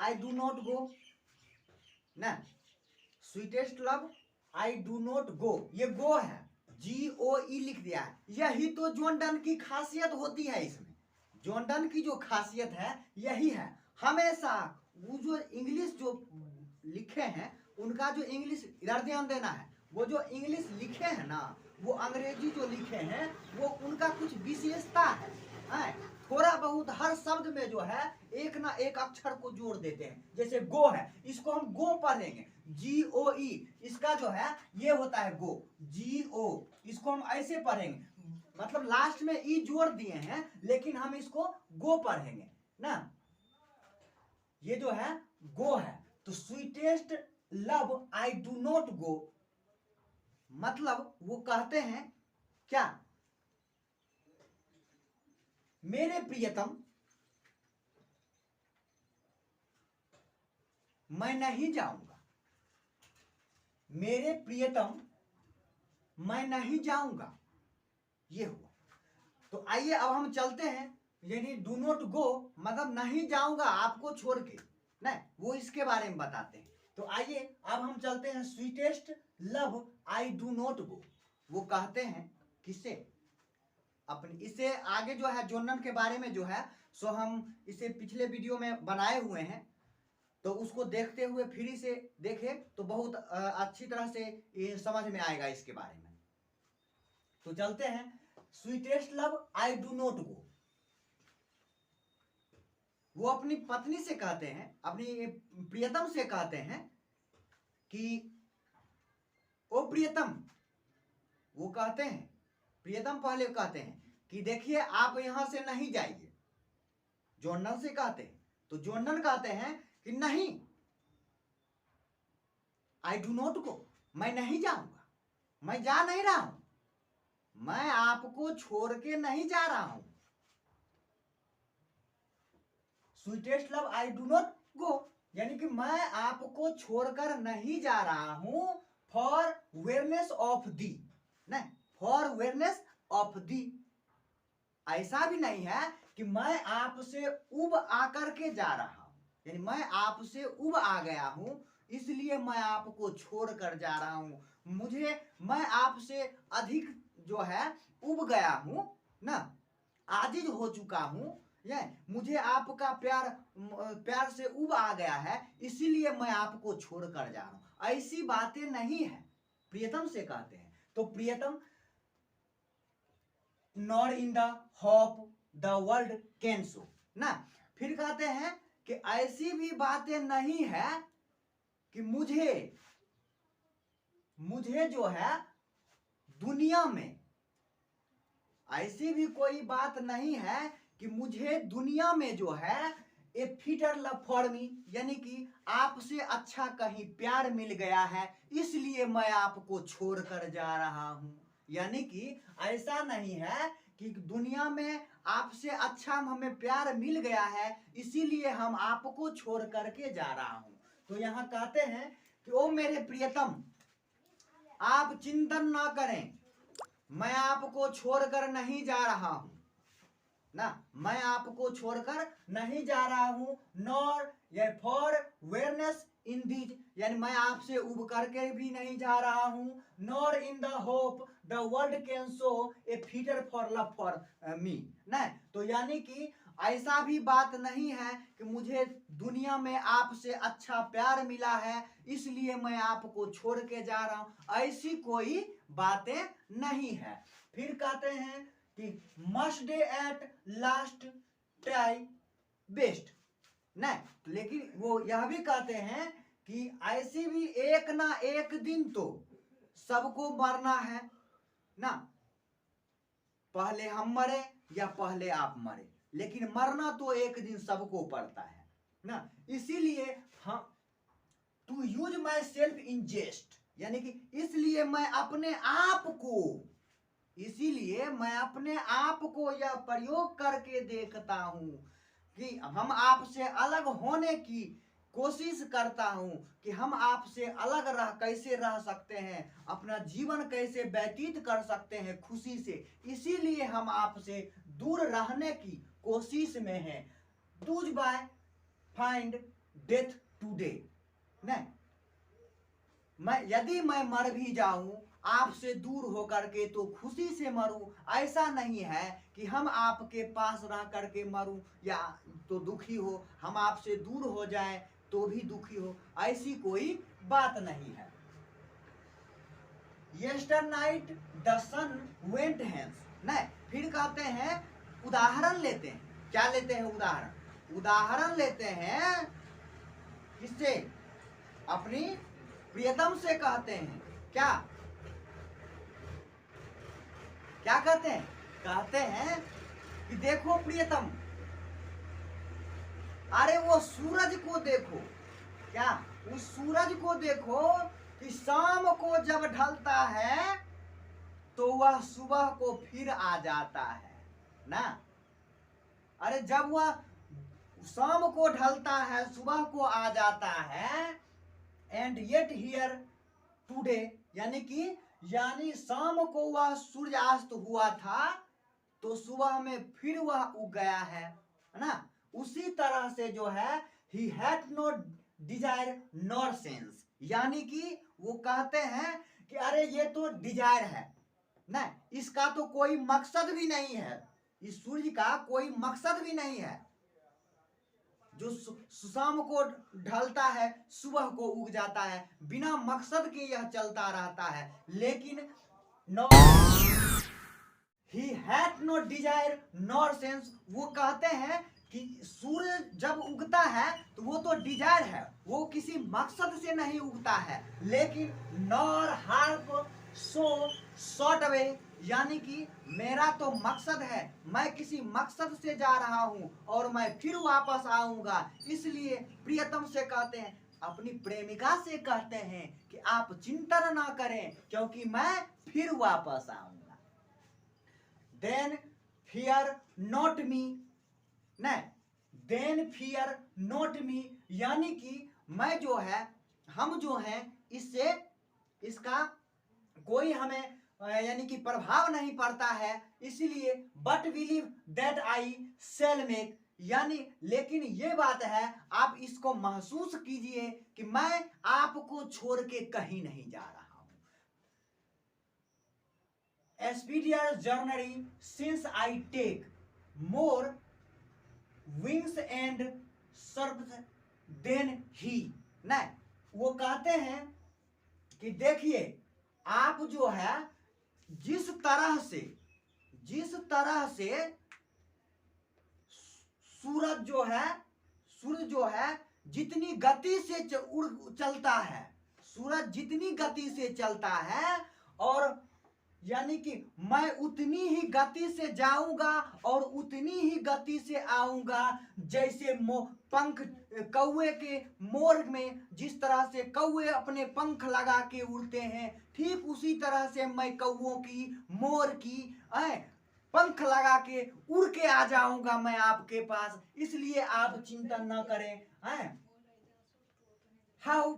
I do not go ना, sweetest love I do not go, ये गो है, GOE लिख दिया है। यही तो जॉन डन की खासियत होती है। इसमें जॉन डन की जो खासियत है यही है, हमेशा वो जो इंग्लिश जो लिखे हैं उनका जो इंग्लिश, इधर ध्यान देना है, वो जो इंग्लिश लिखे हैं ना, वो अंग्रेजी जो लिखे हैं वो उनका कुछ विशेषता है, थोड़ा बहुत हर शब्द में जो है एक ना एक अक्षर को जोड़ देते हैं। जैसे गो है, इसको हम गो पढ़ेंगे, GOE, इसका जो है ये होता है गो, GO, इसको हम ऐसे पढ़ेंगे, मतलब लास्ट में ई जोड़ दिए हैं लेकिन हम इसको गो पढ़ेंगे ना, ये जो है गो है। तो sweetest love I do not go, मतलब वो कहते हैं क्या, मेरे प्रियतम मैं नहीं जाऊंगा, मेरे प्रियतम मैं नहीं जाऊंगा, ये हुआ। तो आइए अब हम चलते हैं, यानी डू नॉट गो मतलब नहीं जाऊंगा आपको छोड़ के, नहीं, वो इसके बारे में बताते हैं। तो आइए अब हम चलते हैं, sweetest love I do not go, वो कहते हैं किसे, अपनी, इसे आगे जो है जॉन डन के बारे में जो है सो हम इसे पिछले वीडियो में बनाए हुए हैं, तो उसको देखते हुए फिर से देखें तो बहुत अच्छी तरह से ये समझ में आएगा इसके बारे में। तो चलते हैं, sweetest love I do not go, वो अपनी पत्नी से कहते हैं, अपनी प्रियतम से कहते हैं कि ओ प्रियतम, वो कहते हैं, प्रियतम पहले कहते हैं कि देखिए आप यहां से नहीं जाइए, जॉन डन से कहते हैं। तो जॉन डन कहते हैं कि नहीं, आई डू नॉट गो, मैं नहीं जाऊंगा, मैं जा नहीं रहा हूं, मैं आपको छोड़ के नहीं जा रहा हूं, sweetest love I do not go, यानी कि मैं आपको छोड़कर नहीं जा रहा हूं फॉर वेयरनेस ऑफ दी, नहीं, फॉर वेयरनेस ऑफ दी, ऐसा भी नहीं है कि मैं आपसे उब आकर के जा रहा हूं, यानी मैं आपसे उब आ गया हूं इसलिए मैं आपको छोड़कर जा रहा हूं, मैं आपसे अधिक जो है उब गया हूं ना, आजिज हो चुका हूं, ये मुझे आपका प्यार से उब आ गया है इसीलिए मैं आपको छोड़कर जा रहा हूं, ऐसी बातें नहीं है, प्रियतम से कहते हैं। तो प्रियतम, not in the hope the world can show ना, फिर कहते हैं कि ऐसी भी बातें नहीं है कि मुझे जो है दुनिया में, ऐसी भी कोई बात नहीं है कि मुझे दुनिया में जो है ए फिटर लव फॉर मी, यानी कि आपसे अच्छा कहीं प्यार मिल गया है इसलिए मैं आपको छोड़कर जा रहा हूं, यानी कि ऐसा नहीं है कि दुनिया में आपसे अच्छा हमें प्यार मिल गया है इसीलिए हम आपको छोड़ करके जा रहा हूं। तो यहां कहते हैं कि ओ मेरे प्रियतम, आप चिंतन ना करें, मैं आपको छोड़कर नहीं जा रहा हूं ना, मैं आपको छोड़कर नहीं जा रहा हूं, नॉर या फॉर वेयरनेस इन दीज, यानी मैं आपसे उब करके भी नहीं जा रहा हूं, nor in the hope the world can show A fitter for love for me, नहीं, तो यानी कि ऐसा भी बात नहीं है कि मुझे दुनिया में आपसे अच्छा प्यार मिला है इसलिए मैं आपको छोड़ के जा रहा हूं, ऐसी कोई बातें नहीं है। फिर कहते हैं कि must day at last try best, नहीं, लेकिन वो यह भी कहते हैं कि ऐसी भी एक ना एक दिन तो सबको मरना है ना, पहले हम मरे या पहले आप मरे, लेकिन मरना तो एक दिन सबको पड़ता है ना, इसीलिए हम to use myself in jest, यानी कि इसीलिए मैं अपने आप को यह प्रयोग करके देखता हूं कि हम आपसे अलग होने की कोशिश करता हूं कि हम आपसे अलग कैसे रह सकते हैं, अपना जीवन कैसे व्यतीत कर सकते हैं खुशी से, इसीलिए हम आपसे दूर रहने की कोशिश में हैं, does by find death today. नहीं, यदि मैं मर भी जाऊं आपसे दूर होकर के तो खुशी से मरूं। ऐसा नहीं है कि हम आपके पास रह करके मरूं या तो दुखी हो, हम आपसे दूर हो जाएं तो भी दुखी हो, ऐसी कोई बात नहीं है। Yester night the sun went hence. नहीं, फिर कहते हैं, उदाहरण लेते हैं। क्या लेते हैं? उदाहरण लेते हैं। किससे? अपनी प्रियतम से कहते हैं। क्या क्या कहते हैं? कहते हैं कि देखो प्रियतम, अरे वो सूरज को देखो। क्या? उस सूरज को देखो कि शाम को जब ढलता है तो वह सुबह को फिर आ जाता है ना। अरे जब वह शाम को ढलता है, सुबह को आ जाता है, एंड येट हियर टुडे, यानी शाम को वह सूर्यास्त हुआ था तो सुबह में फिर वह उग गया है ना। उसी तरह से जो है, he had no desire nor sense, यानी कि वो कहते हैं कि अरे ये तो डिजायर है ना, इसका तो कोई मकसद भी नहीं है, इस सूर्य का कोई मकसद भी नहीं है। जो शाम को ढलता है, सुबह को उग जाता है, बिना मकसद के यह चलता रहता है। लेकिन no he had no desire nor sense, वो कहते हैं कि सूर्य जब उगता है तो वो तो डिजायर है, वो किसी मकसद से नहीं उगता है। लेकिन nor harp so short away, यानी कि मेरा तो मकसद है, मैं किसी मकसद से जा रहा हूं और मैं फिर वापस आऊंगा। इसलिए प्रियतम से कहते हैं, अपनी प्रेमिका से कहते हैं कि आप चिंता ना करें क्योंकि मैं फिर वापस आऊंगा। देन फियर नॉट मी, नहीं, देन फियर नॉट मी, यानी कि मैं जो है, हम जो है, इससे इसका कोई हमें यानी कि प्रभाव नहीं पड़ता है। इसलिए but believe that I shell make, यानी लेकिन ये बात है, आप इसको महसूस कीजिए कि मैं आपको छोड़ के कहीं नहीं जा रहा हूं। एक्सपीडियर journey since I take more wings and serve then ही। नहीं, वो कहते हैं कि देखिए, आप जो है जिस तरह से सूरज जो है जितनी गति से चलता है, सूरज जितनी गति से चलता है, और यानी कि मैं उतनी ही गति से जाऊंगा और उतनी ही गति से आऊंगा। जैसे पंख कौवे के, मोर में जिस तरह से कौवे अपने पंख लगा के उड़ते हैं, ठीक उसी तरह से मैं कौवों की, मोर की पंख लगा के उड़ के आ जाऊंगा मैं आपके पास। इसलिए आप चिंता न करें। हाउ